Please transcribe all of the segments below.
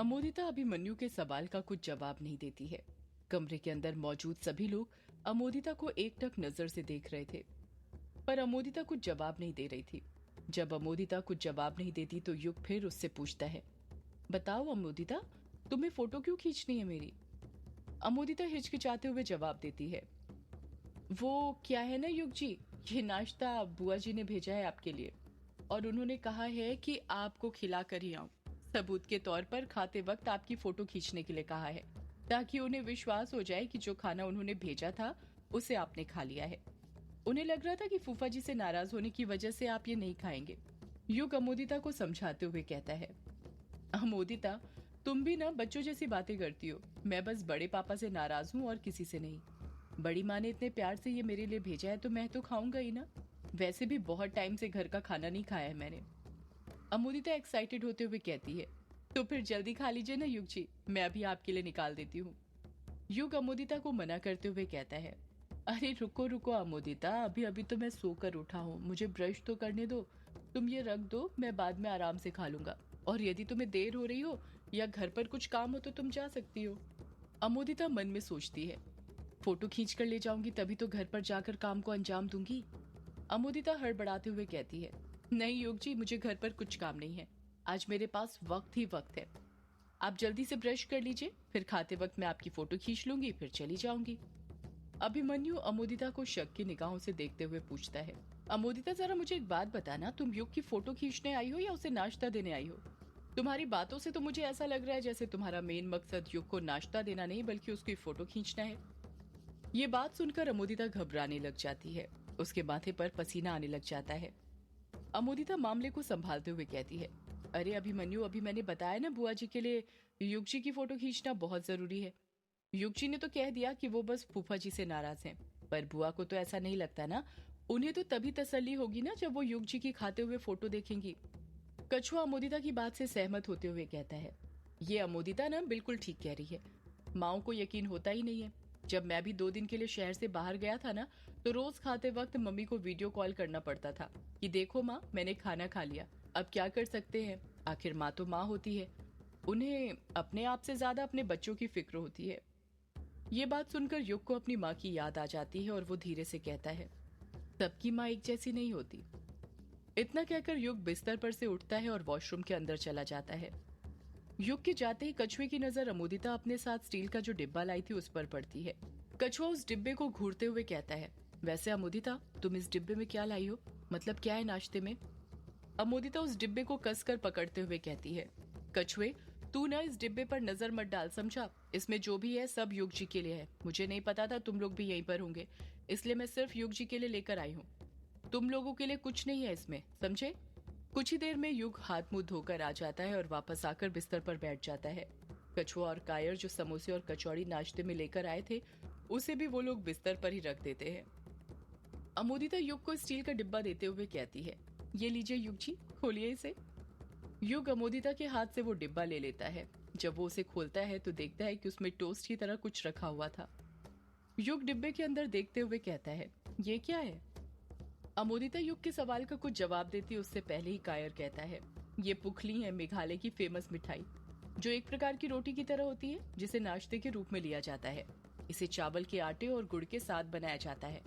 अमोदिता अभिमन्यु के सवाल का कुछ जवाब नहीं देती है। कमरे के अंदर मौजूद सभी लोग अमोदिता को एकटक नजर से देख रहे थे, पर अमोदिता कुछ जवाब नहीं दे रही थी। जब अमोदिता कुछ जवाब नहीं देती तो युग फिर उससे पूछता है, बताओ अमोदिता, तुम्हें फोटो क्यों खींचनी है मेरी? अमोदिता हिचकिचाते हुए जवाब देती है, वो क्या है ना युग जी, ये नाश्ता बुआ जी ने भेजा है आपके लिए और उन्होंने कहा है कि आपको खिला कर ही आऊं। सबूत के तौर पर खाते वक्त आपकी फोटो खींचने के लिए कहा है, ताकि उन्हें विश्वास हो जाए कि जो खाना उन्होंने भेजा था उसे आपने खा लिया है। उन्हें लग रहा था कि फूफा जी से नाराज होने की वजह से आप ये नहीं खाएंगे। युग अमोदिता को समझाते हुए कहता है, अमोदिता, तुम भी ना बच्चों जैसी बातें करती हो। मैं बस बड़े पापा से नाराज हूँ और किसी से नहीं। बड़ी माँ ने इतने प्यार से ये मेरे लिए भेजा है तो मैं तो खाऊंगा ही ना। वैसे भी बहुत टाइम से घर का खाना नहीं खाया है मैंने। अमोदिता एक्साइटेड होते हुए कहती है, तो फिर जल्दी खा लीजिए ना युग जी, मैं अभी आपके लिए निकाल देती हूँ। युग अमोदिता को मना करते हुए कहता है, अरे रुको रुको अमोदिता, अभी अभी तो मैं सोकर उठा हूँ, मुझे ब्रश तो करने दो। तुम ये रख दो, मैं बाद में आराम से खा लूंगा। और यदि तुम्हें देर हो रही हो या घर पर कुछ काम हो तो तुम जा सकती हो। अमोदिता मन में सोचती है, फोटो खींच कर ले जाऊंगी तभी तो घर पर जाकर काम को अंजाम दूंगी। अमोदिता हड़बड़ाते हुए कहती है, नहीं युग जी, मुझे घर पर कुछ काम नहीं है। आज मेरे पास वक्त ही वक्त है। आप जल्दी से ब्रश कर लीजिए, फिर खाते वक्त मैं आपकी फोटो खींच लूंगी, फिर चली जाऊंगी। अभिमन्यु अमोदिता को शक की निगाहों से देखते हुए पूछता है, अमोदिता जरा मुझे एक बात बताना, तुम युग की फोटो खींचने आई हो या उसे नाश्ता देने आई हो? तुम्हारी बातों से तो मुझे ऐसा लग रहा है जैसे तुम्हारा मेन मकसद युग को नाश्ता देना नहीं बल्कि उसकी फोटो खींचना है। ये बात सुनकर अमोदिता घबराने लग जाती है, उसके माथे पर पसीना आने लग जाता है। अमोदिता मामले को संभालते हुए कहती है, अरे अभिमन्यु, अभी मैंने बताया ना बुआ जी के लिए युग जी की फोटो खींचना बहुत जरूरी है। युग जी ने तो कह दिया कि वो बस फूफा जी से नाराज हैं, पर बुआ को तो ऐसा नहीं लगता ना। उन्हें तो तभी तसल्ली होगी ना जब वो युग जी की खाते हुए फोटो देखेंगी। कछुआ अमोदिता की बात से सहमत होते हुए कहता है, ये अमोदिता ना बिल्कुल ठीक कह रही है। माओ को यकीन होता ही नहीं है। जब मैं भी 2 दिन के लिए शहर से बाहर गया था ना, तो रोज खाते वक्त मम्मी को वीडियो कॉल करना पड़ता था कि देखो माँ, मैंने खाना खा लिया। अब क्या कर सकते हैं, आखिर माँ तो माँ होती है। उन्हें अपने आप से ज्यादा अपने बच्चों की फिक्र होती है। ये बात सुनकर युग को अपनी माँ की याद आ जाती है और वो धीरे से कहता है, सबकी माँ एक जैसी नहीं होती। इतना कहकर युग बिस्तर पर से उठता है और वॉशरूम के अंदर चला जाता है। युग के जाते ही कछुए की नजर अमोदिता अपने साथ स्टील का जो डिब्बा लाई थी उस पर पड़ती है। कछुआ उस डिब्बे को घूरते हुए कहता है, वैसे अमोदिता, तुम इस डिब्बे में क्या लाई हो? मतलब क्या है नाश्ते में? अमोदिता उस डिब्बे को कसकर पकड़ते हुए कहती है, कछुए, तू ना इस डिब्बे पर नजर मत डाल, समझा? इसमें जो भी है सब युग जी के लिए है। मुझे नहीं पता था तुम लोग भी यहीं पर होंगे, इसलिए मैं सिर्फ युग जी के लिए लेकर आई हूँ। तुम लोगों के लिए कुछ नहीं है इसमें, समझे? कुछ ही देर में युग हाथ मुंह धोकर आ जाता है और वापस आकर बिस्तर पर बैठ जाता है। कछुआ और कायर जो समोसे और कचौड़ी नाश्ते में लेकर आए थे, उसे भी वो लोग बिस्तर पर ही रख देते हैं। अमोदिता युग को स्टील का डिब्बा देते हुए कहती है, ये लीजिए युग जी, खोलिए इसे। युग अमोदिता के हाथ से वो डिब्बा ले लेता है। जब वो उसे खोलता है तो देखता है कि उसमें टोस्ट की तरह कुछ रखा हुआ था। युग डिब्बे के अंदर देखते हुए कहता है, ये क्या है? अमोदिता युग के सवाल का कुछ जवाब देती है उससे पहले ही कायर कहता है, ये पुखली है, मेघालय की फेमस मिठाई, जो एक प्रकार की रोटी की तरह होती है जिसे नाश्ते के रूप में लिया जाता है। इसे चावल के आटे और गुड़ के साथ बनाया जाता है।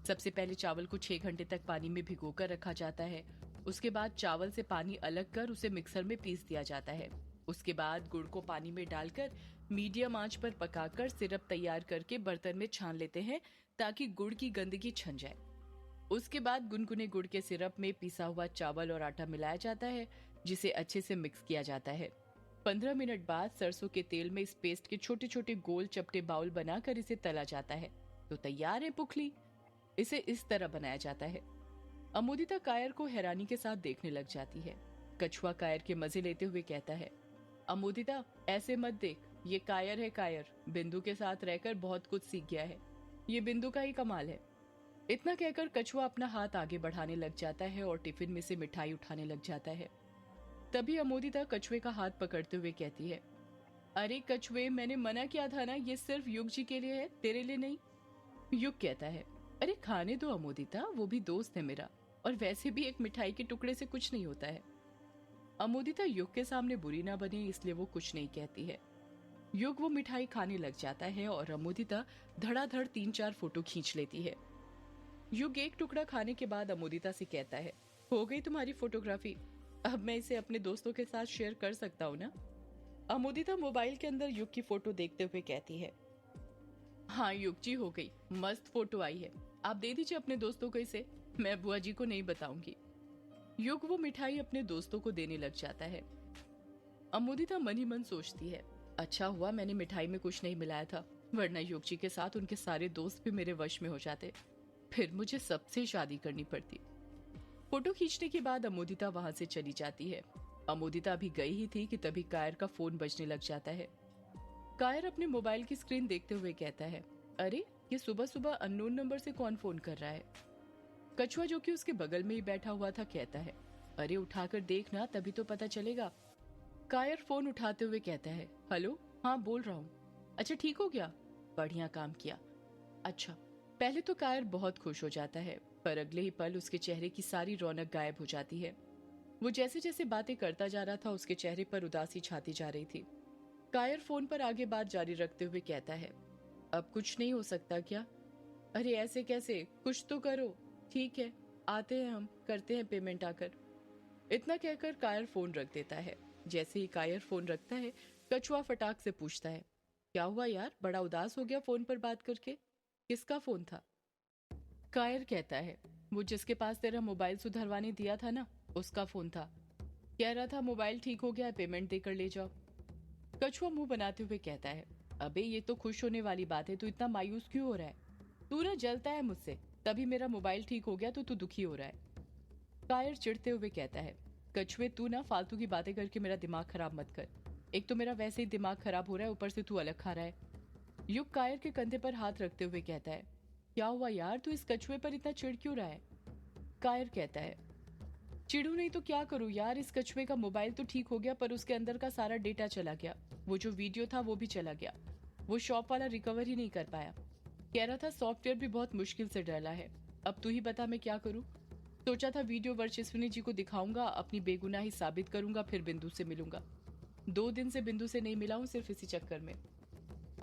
सबसे पहले चावल को 6 घंटे तक पानी में भिगोकर रखा जाता है। उसके बाद चावल से पानी अलग कर उसे मिक्सर में पीस दिया जाता है। उसके बाद गुड़ को पानी में डालकर मीडियम आंच पर पकाकर सिरप तैयार करके बर्तन में छान लेते हैं ताकि गुड़ की गंदगी छन जाए। उसके बाद गुनगुने गुड़ के सिरप में पिसा हुआ चावल और आटा मिलाया जाता है, जिसे अच्छे से मिक्स किया जाता है। 15 मिनट बाद सरसों के तेल में इस पेस्ट के छोटे छोटे गोल चपटे बाउल बनाकर इसे तला जाता है। तो तैयार है पुखली। इसे इस तरह बनाया जाता है। अमोदिता कायर को हैरानी के साथ देखने लग जाती है। कछुआ कायर के मजे लेते हुए कहता है, अमोदिता, ऐसे मत देख, ये कायर है कायर, बिंदु के साथ रहकर बहुत कुछ सीख गया है। ये बिंदु का ही कमाल है। इतना कहकर कछुआ अपना हाथ आगे बढ़ाने लग जाता है और टिफिन में से मिठाई उठाने लग जाता है। तभी अमोदिता कछुए का हाथ पकड़ते हुए कहती है, अरे कछुए, मैंने मना किया था ना, ये सिर्फ युग जी के लिए है, तेरे लिए नहीं। युग कहता है, अरे खाने दो अमोदिता, वो भी दोस्त है मेरा, और वैसे भी एक मिठाई के टुकड़े से कुछ नहीं होता है। अमोदिता युग के सामने बुरी ना बने इसलिए वो कुछ नहीं कहती है। युग वो मिठाई खाने लग जाता है और अमोदिता धड़ाधड़ 3-4 फोटो खींच लेती है। युग एक टुकड़ा खाने के बाद अमोदिता से कहता है, हो गई तुम्हारी फोटोग्राफी, अब मैं इसे अपने दोस्तों के साथ शेयर कर सकता हूँ ना? अमोदिता मोबाइल के अंदर युग की फोटो देखते हुए कहती है, हाँ युग जी हो गई, मस्त फोटो आई है, आप दे दीजिए अपने दोस्तों को इसे, मैं बुआ जी को नहीं बताऊंगी। युग वो मिठाई अपने दोस्तों को देने लग जाता है। अमोदिता मन ही मन सोचती है, अच्छा हुआ मैंने मिठाई में कुछ नहीं मिलाया था, वरना युग जी के साथ उनके सारे दोस्त भी मेरे वश में हो जाते, फिर मुझे सबसे शादी करनी पड़ती। फोटो खींचने के बाद अमोदिता वहां से चली जाती है। अमोदिता अभी गई ही थी कि तभी कायर का फोन बजने लग जाता है। कायर अपने मोबाइल की स्क्रीन देखते हुए कहता है, अरे ये सुबह सुबह अननोन नंबर से कौन फोन कर रहा है? कछुआ जो कि उसके बगल में ही बैठा हुआ था कहता है, अरे उठाकर देखना तभी तो पता चलेगा। कायर फोन उठाते हुए कहता है, हेलो, हाँ बोल रहा हूँ। अच्छा ठीक हो गया, बढ़िया काम किया। अच्छा। पहले तो कायर बहुत खुश हो जाता है, पर अगले ही पल उसके चेहरे की सारी रौनक गायब हो जाती है। वो जैसे जैसे बातें करता जा रहा था उसके चेहरे पर उदासी छाती जा रही थी। कायर फोन पर आगे बात जारी रखते हुए कहता है, अब कुछ नहीं हो सकता क्या? अरे ऐसे कैसे, कुछ तो करो। ठीक है, आते हैं, हम करते हैं पेमेंट आकर। इतना कहकर कायर फोन रख देता है। जैसे ही कायर फोन रखता है, कछुआ फटाक से पूछता है, क्या हुआ यार, बड़ा उदास हो गया फोन पर बात करके? किसका फोन था? कायर कहता है, वो जिसके पास तेरा मोबाइल सुधरवाने दिया था ना, उसका फोन था। कह रहा था मोबाइल ठीक हो गया है, पेमेंट देकर ले जाओ। कछुआ मुंह बनाते हुए कहता है, अबे ये तो खुश होने वाली बात है, तू इतना मायूस क्यों हो रहा है? तू ना जलता है मुझसे, तभी मेरा मोबाइल ठीक हो गया तो तू दुखी हो रहा है। कायर चिढ़ते हुए कहता है, कछुए तू ना फालतू की बातें करके मेरा दिमाग खराब मत कर। एक तो मेरा वैसे ही दिमाग खराब हो रहा है, ऊपर से तू अलग खा रहा है। युग कायर के कंधे पर हाथ रखते हुए कहता है, क्या हुआ यार, तू इस कछुए पर इतना चिढ़ क्यों रहा है? कायर कहता है, चिढ़ू नहीं तो क्या करूं यार, इस कछुए का मोबाइल तो ठीक हो गया पर उसके अंदर का सारा डेटा चला गया, वो जो वीडियो था वो भी चला गया, वो शॉप वाला रिकवर ही नहीं कर पाया। कह रहा था सॉफ्टवेयर भी बहुत मुश्किल से डाला है। अब तू ही बता मैं क्या करूं? सोचा था वीडियो वर्चस्विनी जी को दिखाऊंगा, अपनी बेगुनाही साबित करूंगा, फिर बिंदु से मिलूंगा। 2 दिन से बिंदु से नहीं मिला हूं सिर्फ इसी चक्कर में।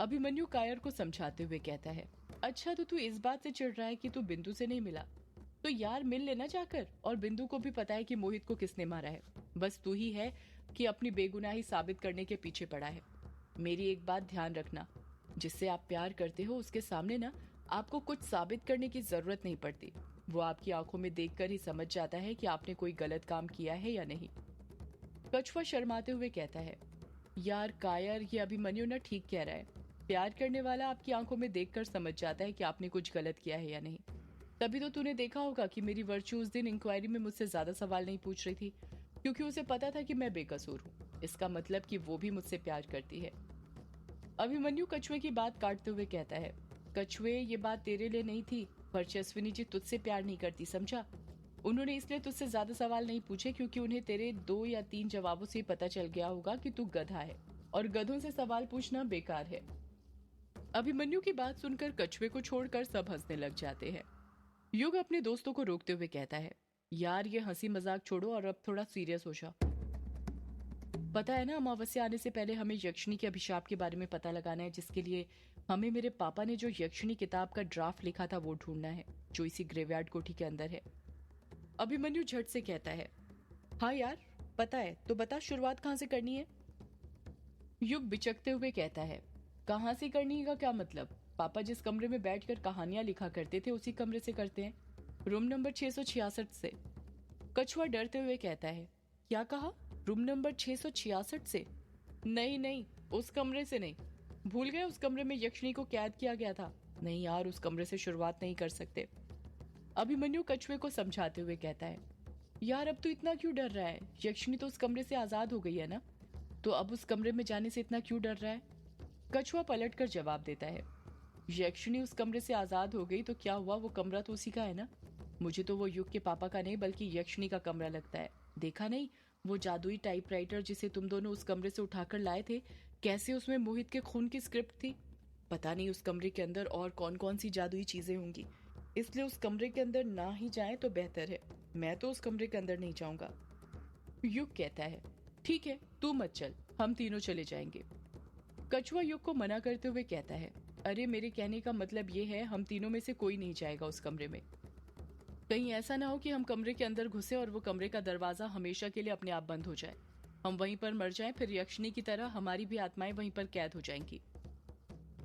अभिमन्यु कायर को समझाते हुए कहता है, अच्छा तो तू इस बात से चिढ़ रहा है कि तू बिंदु से नहीं मिला, तो यार मिल लेना जाकर, और बिंदु को भी पता है कि मोहित को किसने मारा है, बस तू ही है कि अपनी बेगुनाही साबित करने के पीछे पड़ा है। मेरी एक बात ध्यान रखना, जिससे आप प्यार करते हो उसके सामने ना आपको कुछ साबित करने की जरूरत नहीं पड़ती, वो आपकी आंखों में देखकर ही समझ जाता है कि आपने कोई गलत काम किया है या नहीं। कछुआ शर्माते हुए कहता है, यार कायर, ये अभिमन्यु ना ठीक कह रहा है, प्यार करने वाला आपकी आंखों में देखकर समझ जाता है कि आपने कुछ गलत किया है या नहीं। तभी तो तूने देखा होगा कि मेरी वर्चू उस दिन इंक्वायरी में मुझसे ज्यादा सवाल नहीं पूछ रही थी, क्योंकि उसे पता था कि मैं बेकसूर हूँ, इसका मतलब कि वो भी मुझसे प्यार करती है। अभिमन्यु कछुए की बात काटते हुए कहता है, कछुए ये बात तेरे लिए नहीं थी, वर्चस्विनी जी तुझसे प्यार नहीं करती, समझा? उन्होंने इसलिए तुझसे ज्यादा सवाल नहीं पूछे क्योंकि उन्हें तेरे 2 या 3 जवाबों से पता चल गया होगा कि तू गधा है और गधों से सवाल पूछना बेकार है। अभिमन्यु की बात सुनकर कछुए को छोड़कर सब हंसने लग जाते हैं। युग अपने दोस्तों को रोकते हुए कहता है, यार ये हंसी मजाक छोड़ो और अब थोड़ा सीरियस हो जाओ। पता है ना, अमावस्या आने से पहले हमें यक्षिणी के अभिशाप के बारे में पता लगाना है, जिसके लिए हमें मेरे पापा ने जो यक्षिणी किताब का ड्राफ्ट लिखा था वो ढूंढना है, जो इसी ग्रेवयार्ड कोठी के अंदर है। अभिमन्यु झट से कहता है, हाँ यार पता है, तो बता शुरुआत कहाँ से करनी है? युग बिचकते हुए कहता है, कहाँ से करनी है का क्या मतलब? पापा जिस कमरे में बैठकर कहानियां लिखा करते थे उसी कमरे से करते हैं, रूम नंबर 666 से। कछुआ डरते हुए कहता है, क्या कहा, रूम नंबर 666 से? नहीं नहीं, उस कमरे से नहीं, भूल गए उस कमरे में यक्षिणी को कैद किया गया था, नहीं यार उस कमरे से शुरुआत नहीं कर सकते। अभिमन्यु कछुए को समझाते हुए कहता है, यार अब तू इतना क्यों डर रहा है, यक्षिणी तो उस कमरे से आजाद हो गई है ना, तो अब उस कमरे में जाने से इतना क्यों डर रहा है? कछुआ पलट कर जवाब देता है, यक्षिणी उस कमरे से आजाद हो गई तो क्या हुआ, वो कमरा तो उसी का है ना। मुझे तो वो युग के पापा का नहीं बल्कि यक्षिणी का कमरा लगता है। देखा नहीं, वो जादुई टाइपराइटर जिसे तुम दोनों उस कमरे से उठाकर लाए थे, कैसे उसमें मोहित के खून की स्क्रिप्ट थी। पता नहीं उस कमरे के अंदर और कौन कौन सी जादुई चीजें होंगी, इसलिए उस कमरे के अंदर ना ही जाए तो बेहतर है। मैं तो उस कमरे के अंदर नहीं जाऊंगा। युग कहता है, ठीक है तू मत चल, हम तीनों चले जाएंगे। कछुआ युग को मना करते हुए कहता है, अरे मेरे कहने का मतलब ये है हम तीनों में से कोई नहीं जाएगा उस कमरे में। कहीं ऐसा ना हो कि हम कमरे के अंदर घुसे और वो कमरे का दरवाजा हमेशा के लिए अपने आप बंद हो जाए, हम वहीं पर मर जाएं, फिर यक्षिणी की तरह हमारी भी आत्माएं वहीं पर कैद हो जाएंगी।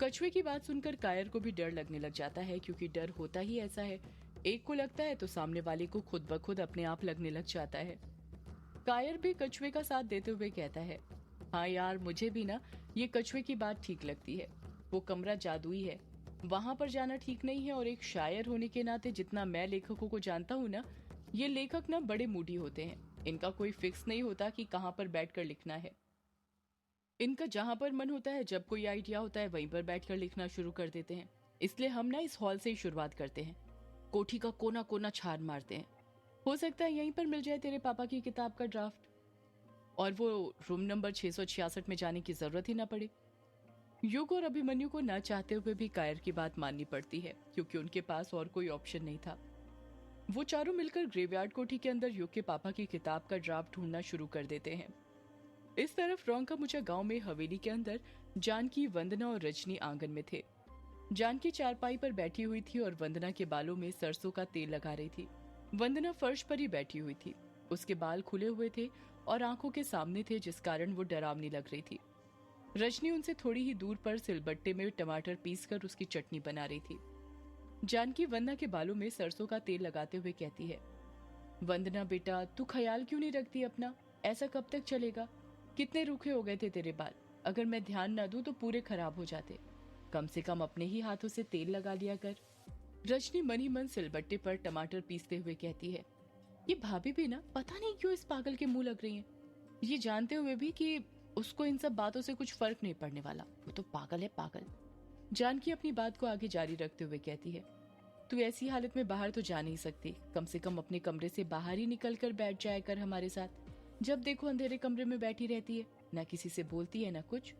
कछुए की बात सुनकर कायर को भी डर लगने लग जाता है, क्योंकि डर होता ही ऐसा है, एक को लगता है तो सामने वाले को खुद ब खुद अपने आप लगने लग जाता है। कायर भी कछुए का साथ देते हुए कहता है, हाँ यार मुझे भी ना ये कछुए की बात ठीक लगती है, वो कमरा जादुई है, वहां पर जाना ठीक नहीं है। और एक शायर होने के नाते जितना मैं लेखकों को जानता हूँ ना, ये लेखक ना बड़े मूडी होते हैं, इनका कोई फिक्स नहीं होता कि कहाँ पर बैठकर लिखना है। इनका जहां पर मन होता है, जब कोई आइडिया होता है वहीं पर बैठकर लिखना शुरू कर देते हैं। इसलिए हम ना इस हॉल से ही शुरुआत करते हैं, कोठी का कोना कोना छान मारते हैं, हो सकता है यहीं पर मिल जाए तेरे पापा की किताब का ड्राफ्ट, और वो रूम नंबर 666 में जाने की जरूरत ही ना पड़े। युग और अभिमन्यु को न चाहते हुए भी कायर की बात माननी पड़ती है, क्योंकि उनके पास और कोई ऑप्शन नहीं था। वो चारों मिलकर ग्रेवयार्ड कोठी के अंदर युग के पापा की किताब का ड्राफ्ट ढूंढना शुरू कर देते हैं। इस तरफ रौंका गांव में हवेली के अंदर जानकी, वंदना और रजनी आंगन में थे। जानकी चारपाई पर बैठी हुई थी और वंदना के बालों में सरसों का तेल लगा रही थी। वंदना फर्श पर ही बैठी हुई थी, उसके बाल खुले हुए थे और आंखों के सामने थे, जिस कारण वो डरावनी लग रही थी। रजनी उनसे थोड़ी ही दूर पर सिलबट्टे में टमाटर पीसकर उसकी चटनी बना रही थी। जानकी वंदना के बालों में सरसों का तेल लगाते हुए कहती है, वंदना बेटा तू ख्याल क्यों नहीं रखती अपना, ऐसा कब तक चलेगा, कितने रूखे हो गए थे तेरे बाल, अगर मैं ध्यान न दूं तो पूरे खराब हो जाते, कम से कम अपने ही हाथों से तेल लगा लिया कर। रजनी मन ही मन सिलबट्टे पर टमाटर पीसते हुए कहती है, ये भाभी भी ना पता नहीं क्यों इस पागल के मुंह लग रही हैं, ये जानते हुए भी कि उसको इन सब बातों से कुछ फर्क नहीं पड़ने वाला, वो तो पागल है पागल। जानकी अपनी बात को आगे जारी रखते हुए कहती है, तू ऐसी हालत में बाहर तो जा नहीं सकती, कम से कम अपने कमरे से बाहर ही निकल कर बैठ जाया कर हमारे साथ, जब देखो अंधेरे कमरे में बैठी रहती है, ना किसी से बोलती है ना कुछ।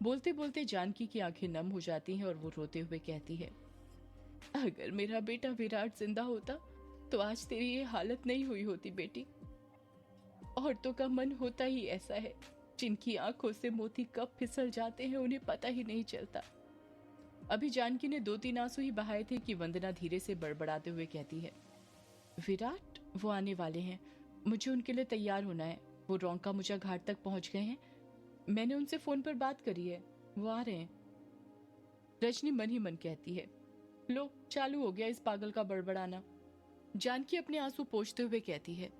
बोलते बोलते जानकी की आंखें नम हो जाती हैं और वो रोते हुए कहती है, अगर मेरा बेटा विराट जिंदा होता तो आज तेरी ये हालत नहीं हुई होती बेटी। औरतों का मन होता ही ऐसा है, जिनकी आंखों से मोती कब फिसल जाते हैं उन्हें पता ही नहीं चलता। अभी जानकी ने 2-3 आंसू ही बहाए थे कि वंदना धीरे से बड़बड़ाते हुए कहती है, विराट वो आने वाले हैं, मुझे उनके लिए तैयार होना है, वो रौंका मुझा घाट तक पहुंच गए हैं, मैंने उनसे फोन पर बात करी है, वो आ रहे हैं। रजनी मन ही मन कहती है, लो चालू हो गया इस पागल का बड़बड़ाना। जानकी अपने आंसू पोंछते हुए कहती है,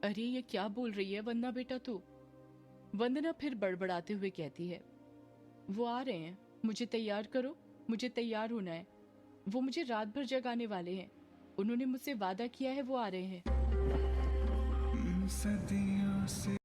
अरे ये क्या बोल रही है वंदना बेटा तू। वंदना फिर बड़बड़ाते हुए कहती है, वो आ रहे हैं, मुझे तैयार करो, मुझे तैयार होना है, वो मुझे रात भर जगाने वाले हैं, उन्होंने मुझसे वादा किया है, वो आ रहे हैं। सदियों से